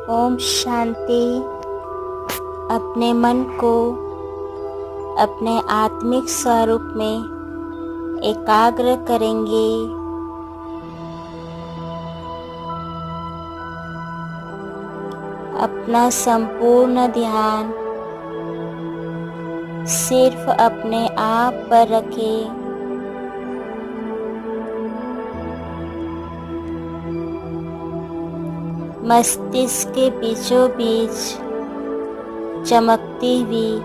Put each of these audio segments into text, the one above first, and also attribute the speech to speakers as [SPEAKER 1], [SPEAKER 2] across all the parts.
[SPEAKER 1] ओम शांति। अपने मन को अपने आत्मिक स्वरूप में एकाग्र करेंगे। अपना संपूर्ण ध्यान सिर्फ अपने आप पर रखें। मस्तिष्क के बीचों बीच चमकती हुई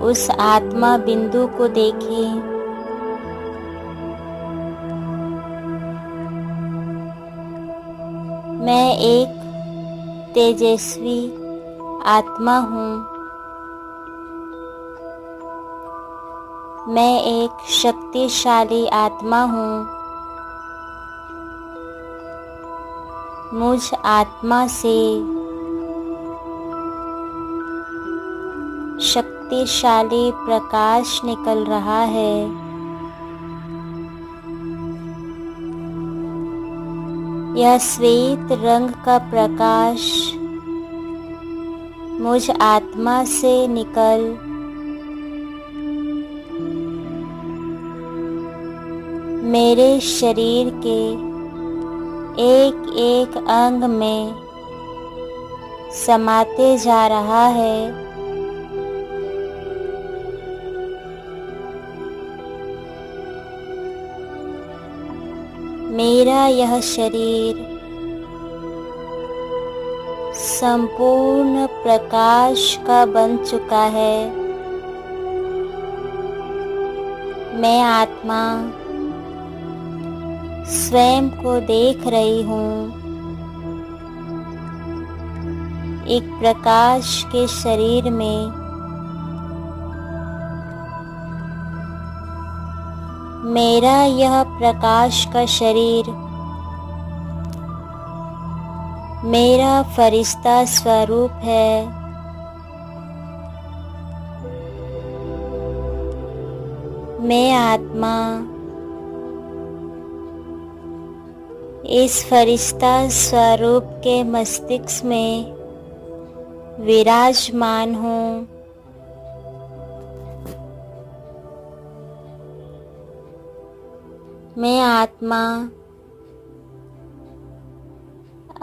[SPEAKER 1] उस आत्मा बिंदु को देखें। मैं एक तेजस्वी आत्मा हूँ। मैं एक शक्तिशाली आत्मा हूँ। मुझ आत्मा से शक्तिशाली प्रकाश निकल रहा है। यह श्वेत रंग का प्रकाश मुझ आत्मा से निकल मेरे शरीर के एक एक अंग में समाते जा रहा है। मेरा यह शरीर संपूर्ण प्रकाश का बन चुका है। मैं आत्मा स्वयं को देख रही हूँ, एक प्रकाश के शरीर में। मेरा यह प्रकाश का शरीर मेरा फरिश्ता स्वरूप है। मैं आत्मा इस फरिश्ता स्वरूप के मस्तिष्क में विराजमान हूँ। मैं आत्मा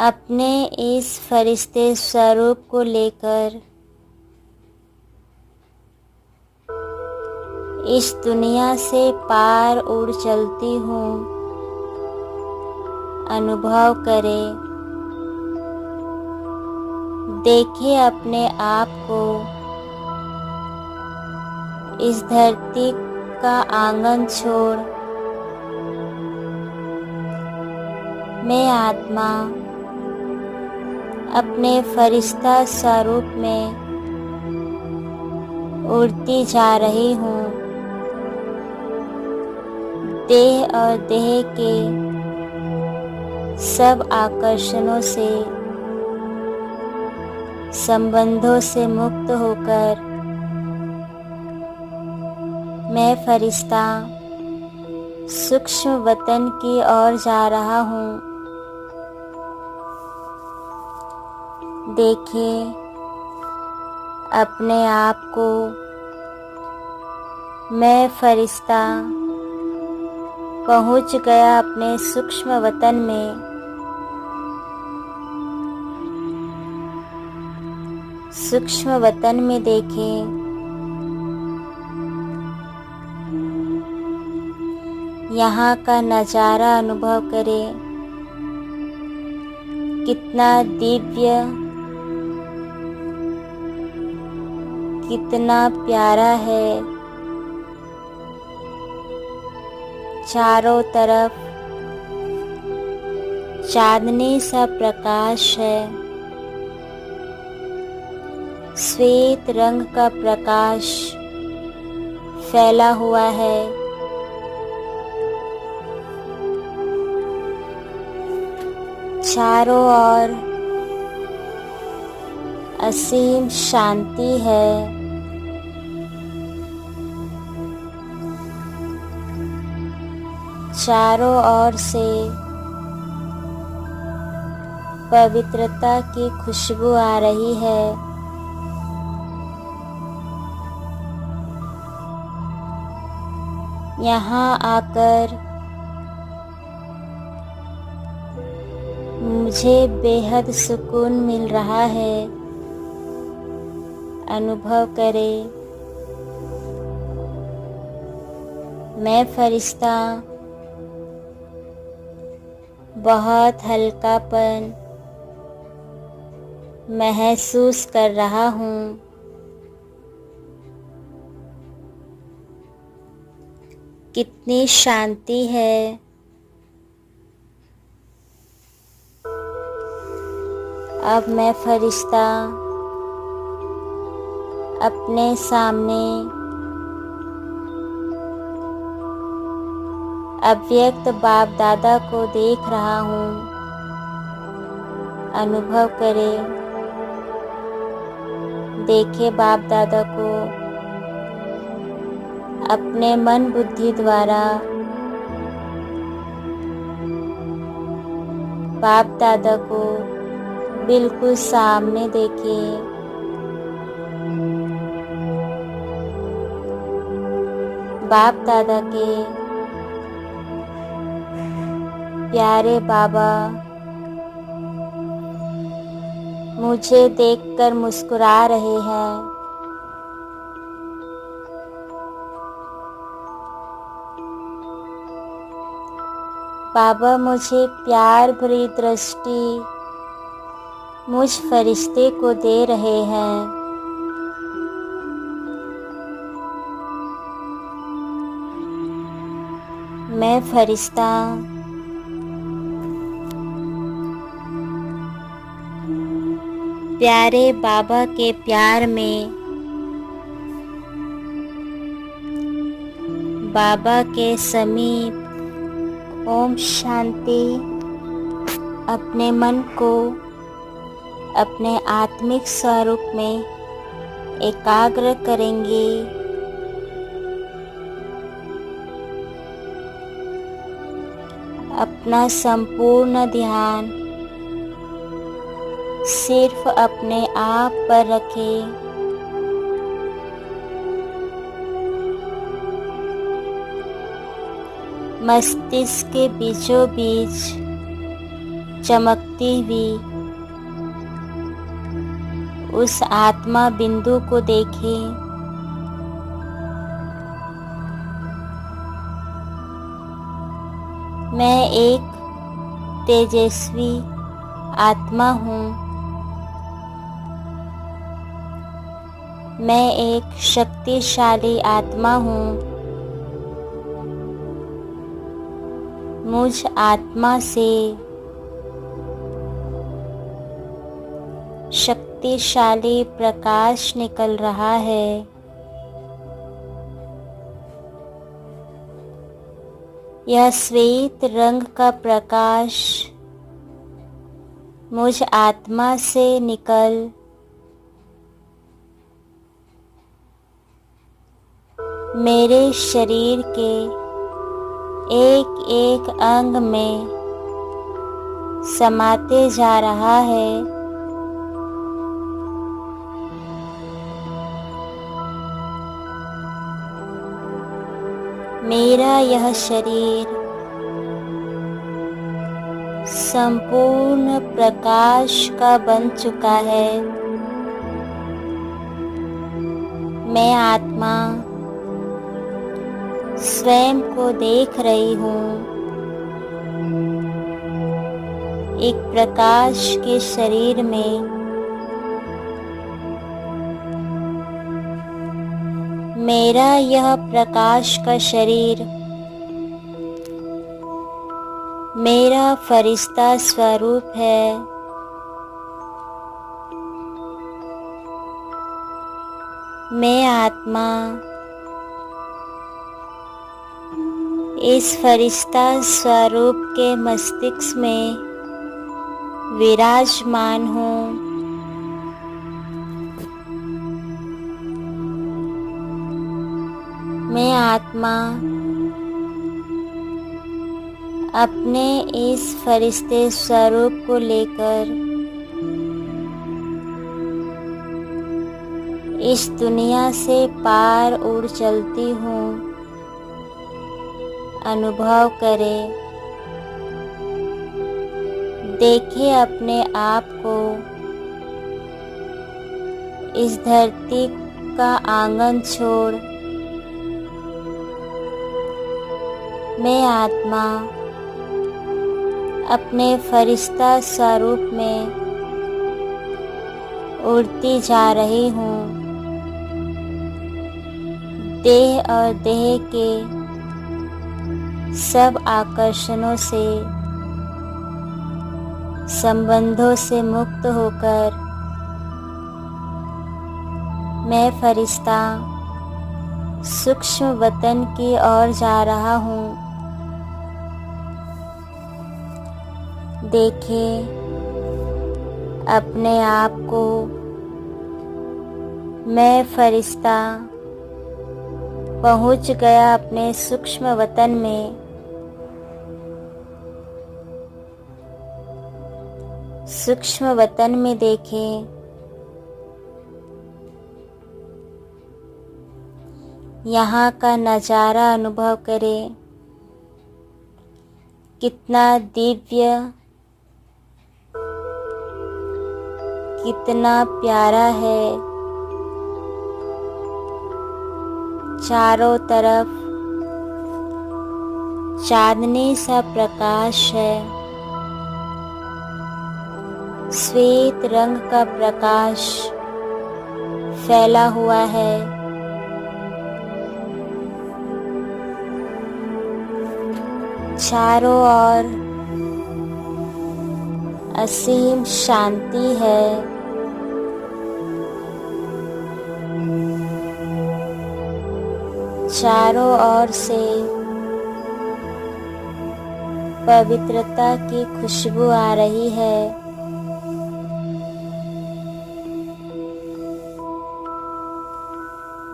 [SPEAKER 1] अपने इस फरिश्ते स्वरूप को लेकर इस दुनिया से पार उड़ चलती हूँ। अनुभव करें, देखें अपने आप को इस धरती का आंगन छोड़ मैं आत्मा अपने फरिश्ता स्वरूप में उड़ती जा रही हूँ। देह और देह के सब आकर्षणों से, संबंधों से मुक्त होकर मैं फरिश्ता सूक्ष्म वतन की ओर जा रहा हूँ। देखें अपने आप को, मैं फरिश्ता पहुँच गया अपने सूक्ष्म वतन में। सूक्ष्म वतन में देखें, यहाँ का नज़ारा अनुभव करें। कितना दिव्य, कितना प्यारा है। चारों तरफ चांदनी सा प्रकाश है। श्वेत रंग का प्रकाश फैला हुआ है। चारों ओर असीम शांति है। चारों ओर से पवित्रता की खुशबू आ रही है। यहाँ आकर मुझे बेहद सुकून मिल रहा है। अनुभव करें, मैं फरिश्ता बहुत हल्कापन महसूस कर रहा हूँ। कितनी शांति है। अब मैं फरिश्ता अपने सामने अव्यक्त बाप दादा को देख रहा हूँ। अनुभव करें, देखे बाप दादा को अपने मन बुद्धि द्वारा। बाप दादा को बिल्कुल सामने देखें। बाप दादा के प्यारे बाबा मुझे देखकर मुस्कुरा रहे हैं। बाबा मुझे प्यार भरी दृष्टि मुझ फरिश्ते को दे रहे हैं। मैं फरिश्ता प्यारे बाबा के प्यार में बाबा के समीप ओम शांति अपने मन को अपने आत्मिक स्वरूप में एकाग्र करेंगे। अपना संपूर्ण ध्यान सिर्फ अपने आप पर रखें। मस्तिष्क के बीचों बीच चमकती हुई उस आत्मा बिंदु को देखें। मैं एक तेजस्वी आत्मा हूँ। मैं एक शक्तिशाली आत्मा हूँ। मुझ आत्मा से शक्तिशाली प्रकाश निकल रहा है। यह श्वेत रंग का प्रकाश मुझ आत्मा से निकल मेरे शरीर के एक एक अंग में समाते जा रहा है। मेरा यह शरीर संपूर्ण प्रकाश का बन चुका है। मैं आत्मा स्वयं को देख रही हूँ, एक प्रकाश के शरीर में। मेरा यह प्रकाश का शरीर मेरा फरिश्ता स्वरूप है। मैं आत्मा इस फरिश्ता स्वरूप के मस्तिष्क में विराजमान हूँ। मैं आत्मा अपने इस फरिश्ते स्वरूप को लेकर इस दुनिया से पार उड़ चलती हूँ। अनुभव करें, देखें अपने आप को इस धरती का आंगन छोड़ मैं आत्मा अपने फरिश्ता स्वरूप में उड़ती जा रही हूँ। देह और देह के सब आकर्षणों से, संबंधों से मुक्त होकर मैं फरिश्ता सूक्ष्म वतन की ओर जा रहा हूँ। देखें अपने आप को, मैं फरिश्ता पहुँच गया अपने सूक्ष्म वतन में। सूक्ष्म वतन में देखें, यहाँ का नज़ारा अनुभव करें। कितना दिव्य, कितना प्यारा है। चारों तरफ चांदनी सा प्रकाश है। श्वेत रंग का प्रकाश फैला हुआ है। चारों ओर असीम शांति है। चारों ओर से पवित्रता की खुशबू आ रही है।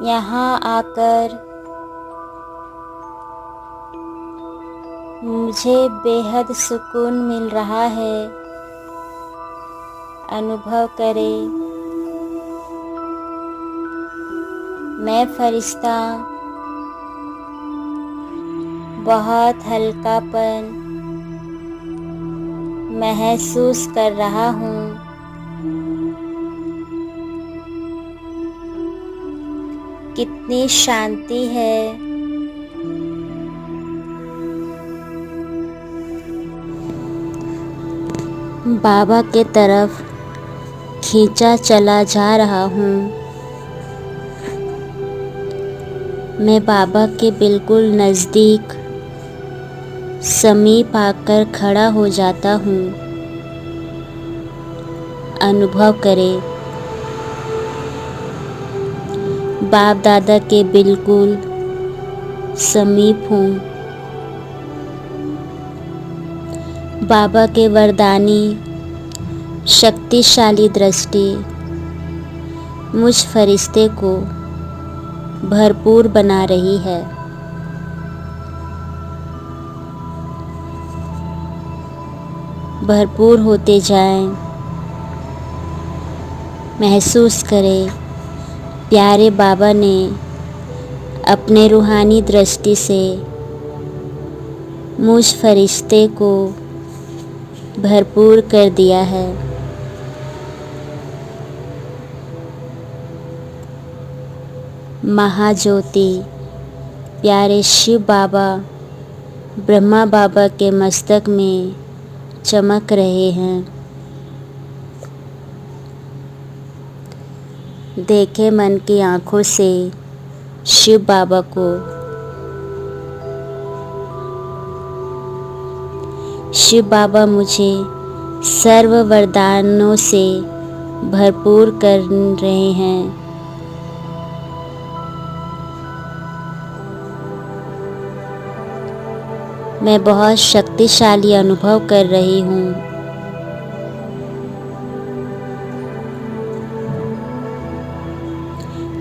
[SPEAKER 1] यहाँ आकर मुझे बेहद सुकून मिल रहा है। अनुभव करें, मैं फरिश्ता बहुत हल्कापन महसूस कर रहा हूँ। कितनी शांति है। बाबा के तरफ खींचा चला जा रहा हूँ। मैं बाबा के बिल्कुल नज़दीक समीप आकर खड़ा हो जाता हूँ। अनुभव करें, बाप दादा के बिल्कुल समीप हूँ। बाबा के वरदानी शक्तिशाली दृष्टि मुझ फरिश्ते को भरपूर बना रही है। भरपूर होते जाएं। महसूस करें, प्यारे बाबा ने अपने रूहानी दृष्टि से मुझ फरिश्ते को भरपूर कर दिया है। महाज्योति प्यारे शिव बाबा ब्रह्मा बाबा के मस्तक में चमक रहे हैं। देखें मन की आँखों से शिव बाबा को। शिव बाबा मुझे सर्व वरदानों से भरपूर कर रहे हैं। मैं बहुत शक्तिशाली अनुभव कर रही हूँ।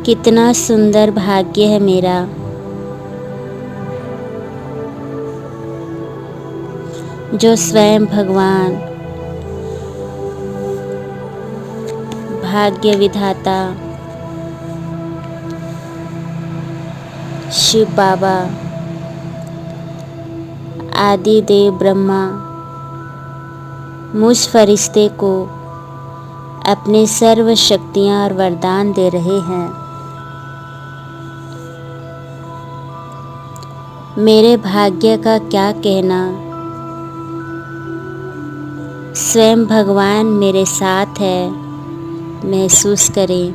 [SPEAKER 1] कितना सुंदर भाग्य है मेरा। जो स्वयं भगवान भाग्य विधाता शिव बाबा आदि देव ब्रह्मा मुझ फरिश्ते को अपने सर्व शक्तियाँ और वरदान दे रहे हैं। मेरे भाग्य का क्या कहना, स्वयं भगवान मेरे साथ है, महसूस करें।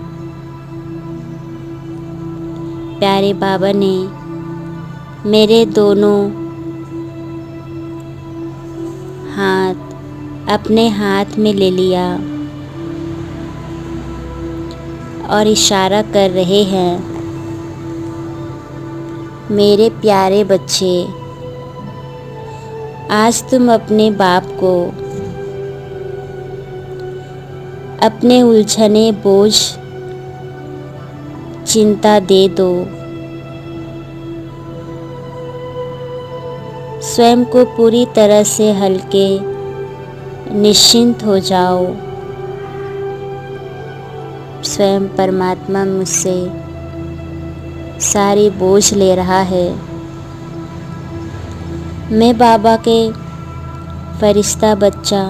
[SPEAKER 1] प्यारे बाबा ने मेरे दोनों हाथ अपने हाथ में ले लिया और इशारा कर रहे हैं, मेरे प्यारे बच्चे, आज तुम अपने बाप को अपने उलझने बोझ चिंता दे दो। स्वयं को पूरी तरह से हल्के निश्चिंत हो जाओ। स्वयं परमात्मा मुझसे सारी बोझ ले रहा है। मैं बाबा के फरिश्ता बच्चा,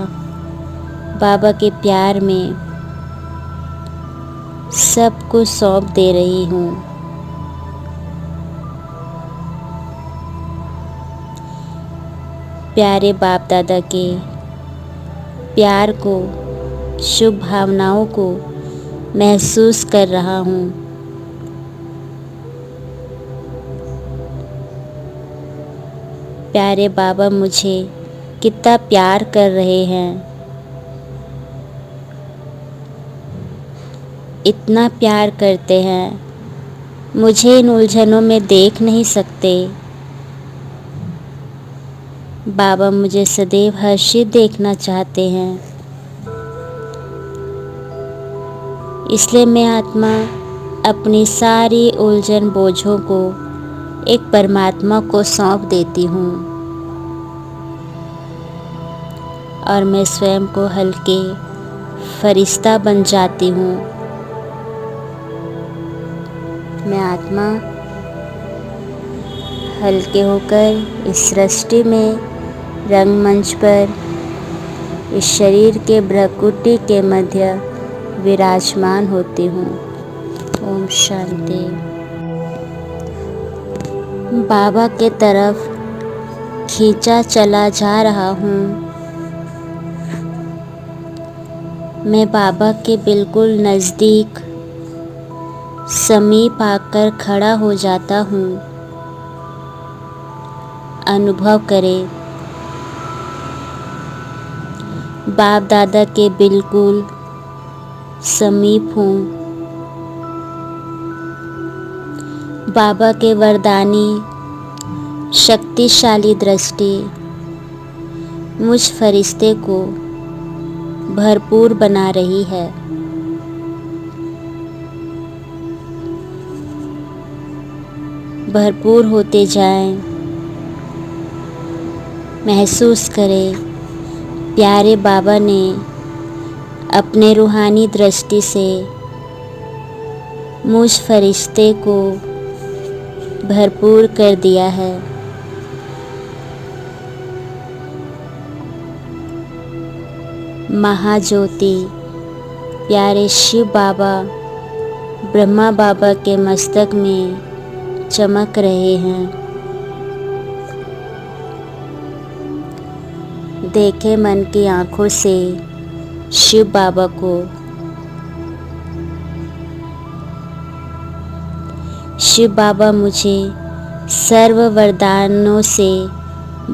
[SPEAKER 1] बाबा के प्यार में सब कुछ सौंप दे रही हूँ। प्यारे बाप दादा के प्यार को, शुभ भावनाओं को महसूस कर रहा हूँ। प्यारे बाबा मुझे कितना प्यार कर रहे हैं, इतना प्यार करते हैं, मुझे इन उलझनों में देख नहीं सकते। बाबा मुझे सदैव हर्षित देखना चाहते हैं, इसलिए मैं आत्मा अपनी सारी उलझन बोझों को एक परमात्मा को सौंप देती हूँ और मैं स्वयं को हल्के फरिश्ता बन जाती हूँ। मैं आत्मा हल्के होकर इस सृष्टि में रंगमंच पर इस शरीर के भ्रकुटी के मध्य विराजमान होती हूँ। ओम शांति। बाबा के तरफ खींचा चला जा रहा हूँ। मैं बाबा के बिल्कुल नज़दीक समीप आकर खड़ा हो जाता हूँ। अनुभव करें, बाप दादा के बिल्कुल समीप हूँ। बाबा के वरदानी शक्तिशाली दृष्टि मुझ फरिश्ते को भरपूर बना रही है। भरपूर होते जाएं। महसूस करें, प्यारे बाबा ने अपने रूहानी दृष्टि से मुझ फरिश्ते को भरपूर कर दिया है। महाज्योति प्यारे शिव बाबा ब्रह्मा बाबा के मस्तक में चमक रहे हैं। देखे मन की आँखों से शिव बाबा को। शिव बाबा मुझे सर्व वरदानों से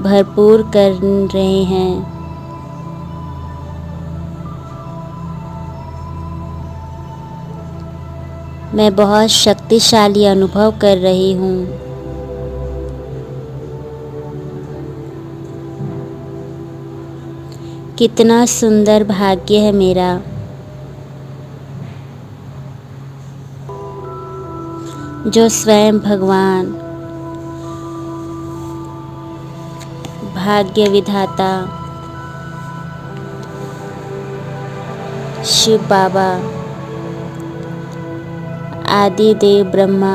[SPEAKER 1] भरपूर कर रहे हैं। मैं बहुत शक्तिशाली अनुभव कर रही हूँ। कितना सुंदर भाग्य है मेरा। जो स्वयं भगवान भाग्य विधाता शिव बाबा, आदि देव ब्रह्मा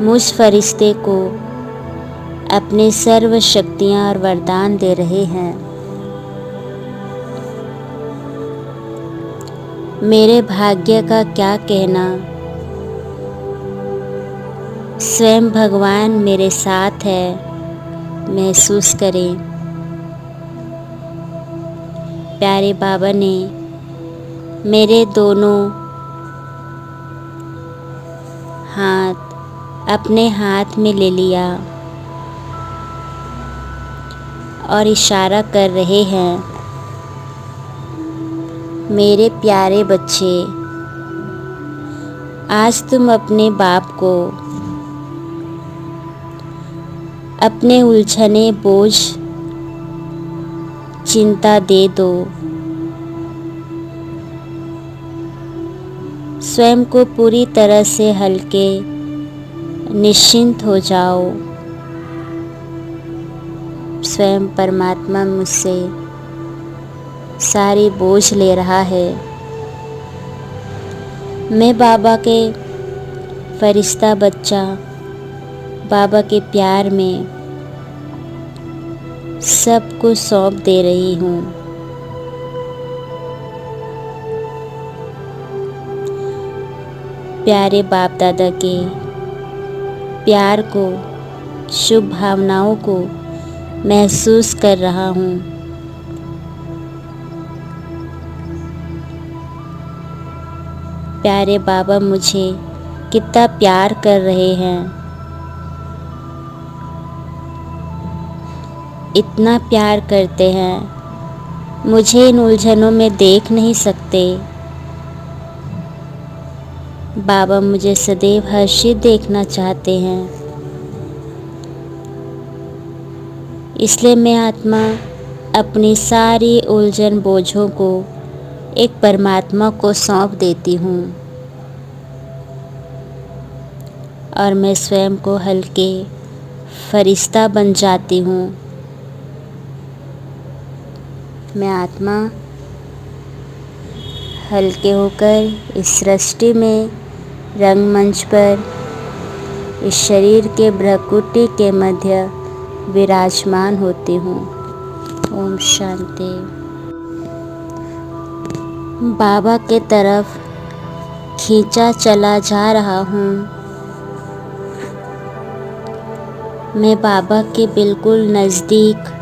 [SPEAKER 1] मुझ फरिश्ते को अपने सर्व शक्तियाँ और वरदान दे रहे हैं। मेरे भाग्य का क्या कहना, स्वयं भगवान मेरे साथ है, महसूस करें। प्यारे बाबा ने मेरे दोनों हाथ अपने हाथ में ले लिया और इशारा कर रहे हैं, मेरे प्यारे बच्चे, आज तुम अपने बाप को अपने उलझने बोझ चिंता दे दो। स्वयं को पूरी तरह से हल्के निश्चिंत हो जाओ। स्वयं परमात्मा मुझसे सारी बोझ ले रहा है। मैं बाबा के फरिश्ता बच्चा, बाबा के प्यार में सब कुछ सौंप दे रही हूँ। प्यारे बाप दादा के प्यार को, शुभ भावनाओं को महसूस कर रहा हूँ। प्यारे बाबा मुझे कितना प्यार कर रहे हैं, इतना प्यार करते हैं, मुझे इन उलझनों में देख नहीं सकते। बाबा मुझे सदैव हर्षित देखना चाहते हैं, इसलिए मैं आत्मा अपनी सारी उलझन बोझों को एक परमात्मा को सौंप देती हूँ और मैं स्वयं को हल्के फरिश्ता बन जाती हूँ। मैं आत्मा हल्के होकर इस सृष्टि में रंगमंच पर इस शरीर के भ्रकुटी के मध्य विराजमान होती हूँ। ओम शांति। बाबा के तरफ खींचा चला जा रहा हूँ। मैं बाबा के बिल्कुल नज़दीक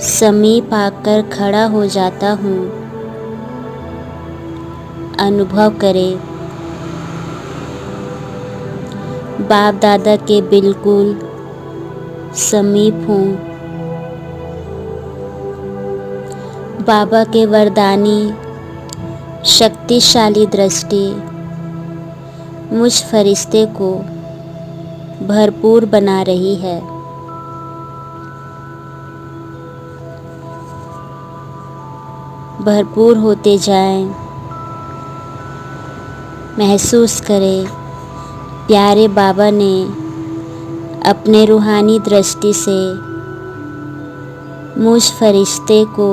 [SPEAKER 1] समीप आकर खड़ा हो जाता हूँ। अनुभव करें, बाप दादा के बिल्कुल समीप हूँ। बाबा के वरदानी शक्तिशाली दृष्टि मुझ फरिश्ते को भरपूर बना रही है। भरपूर होते जाएं। महसूस करें, प्यारे बाबा ने अपने रूहानी दृष्टि से मुझ फरिश्ते को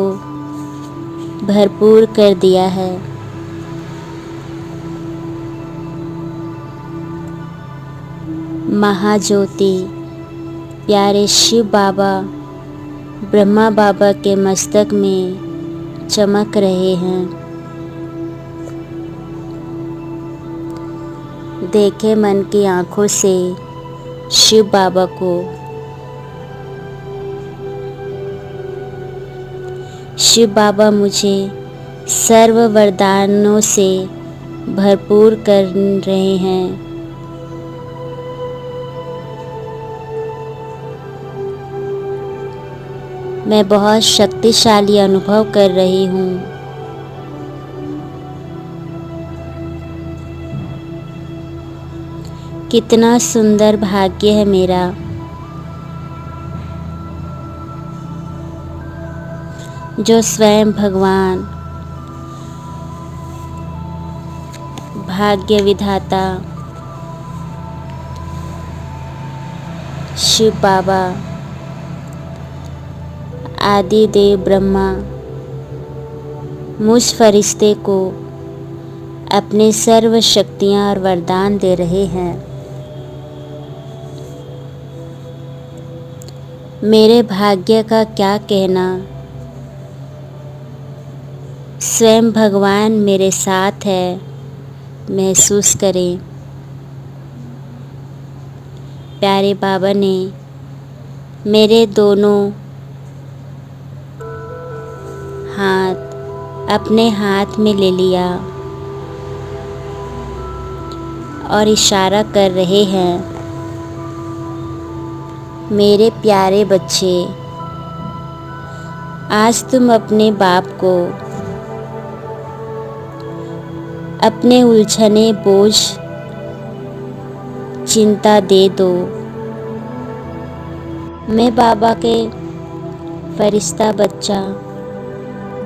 [SPEAKER 1] भरपूर कर दिया है। महाज्योति प्यारे शिव बाबा ब्रह्मा बाबा के मस्तक में चमक रहे हैं। देखे मन की आँखों से शिव बाबा को। शिव बाबा मुझे सर्व वरदानों से भरपूर कर रहे हैं। मैं बहुत शक्तिशाली अनुभव कर रही हूँ। कितना सुंदर भाग्य है मेरा। जो स्वयं भगवान भाग्य विधाता शिव बाबा आदि देव ब्रह्मा मुझ फरिश्ते को अपनी सर्व शक्तियाँ और वरदान दे रहे हैं। मेरे भाग्य का क्या कहना, स्वयं भगवान मेरे साथ है, महसूस करें। प्यारे बाबा ने मेरे दोनों हाथ अपने हाथ में ले लिया और इशारा कर रहे हैं, मेरे प्यारे बच्चे, आज तुम अपने बाप को अपने उलझने बोझ चिंता दे दो। मैं बाबा के फरिश्ता बच्चा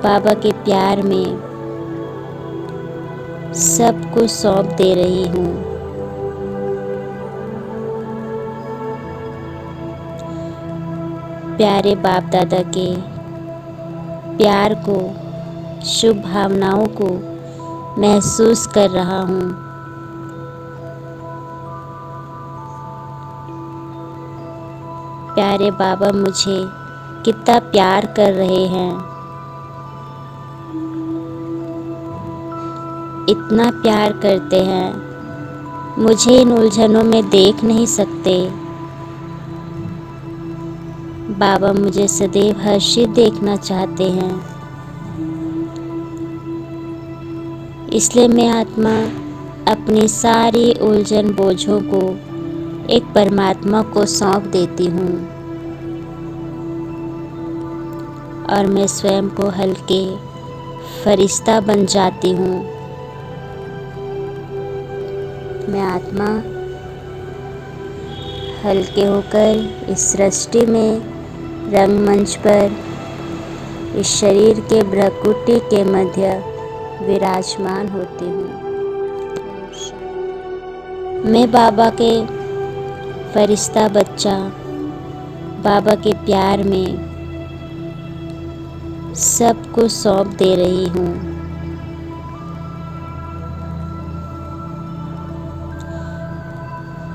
[SPEAKER 1] बाबा के प्यार में सब कुछ सौंप दे रही हूँ। प्यारे बाप दादा के प्यार को, शुभ भावनाओं को महसूस कर रहा हूँ। प्यारे बाबा मुझे कितना प्यार कर रहे हैं, इतना प्यार करते हैं, मुझे इन उलझनों में देख नहीं सकते। बाबा मुझे सदैव हर्षित देखना चाहते हैं, इसलिए मैं आत्मा अपनी सारी उलझन बोझों को एक परमात्मा को सौंप देती हूँ और मैं स्वयं को हल्के फरिश्ता बन जाती हूँ। मैं आत्मा हल्के होकर इस सृष्टि में रंगमंच पर इस शरीर के भ्रकुटी के मध्य विराजमान होती हूँ। मैं बाबा के फरिश्ता बच्चा बाबा के प्यार में सब कुछ सौंप दे रही हूँ।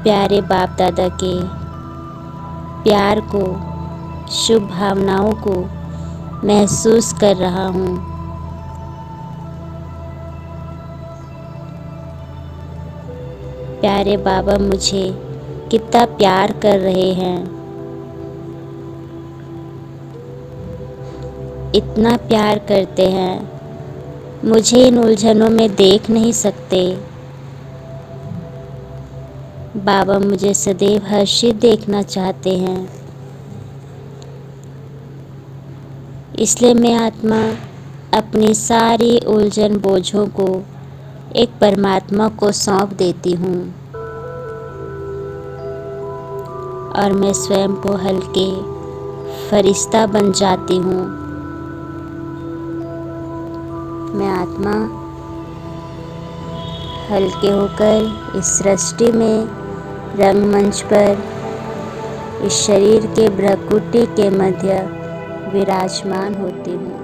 [SPEAKER 1] प्यारे बाप दादा के प्यार को, शुभ भावनाओं को महसूस कर रहा हूँ। प्यारे बाबा मुझे कितना प्यार कर रहे हैं, इतना प्यार करते हैं, मुझे इन उलझनों में देख नहीं सकते। बाबा मुझे सदैव हर्षित देखना चाहते हैं, इसलिए मैं आत्मा अपनी सारी उलझन बोझों को एक परमात्मा को सौंप देती हूँ और मैं स्वयं को हल्के फरिश्ता बन जाती हूँ। मैं आत्मा हल्के होकर इस सृष्टि में रंगमंच पर इस शरीर के भ्रकुटी के मध्य विराजमान होती हूँ।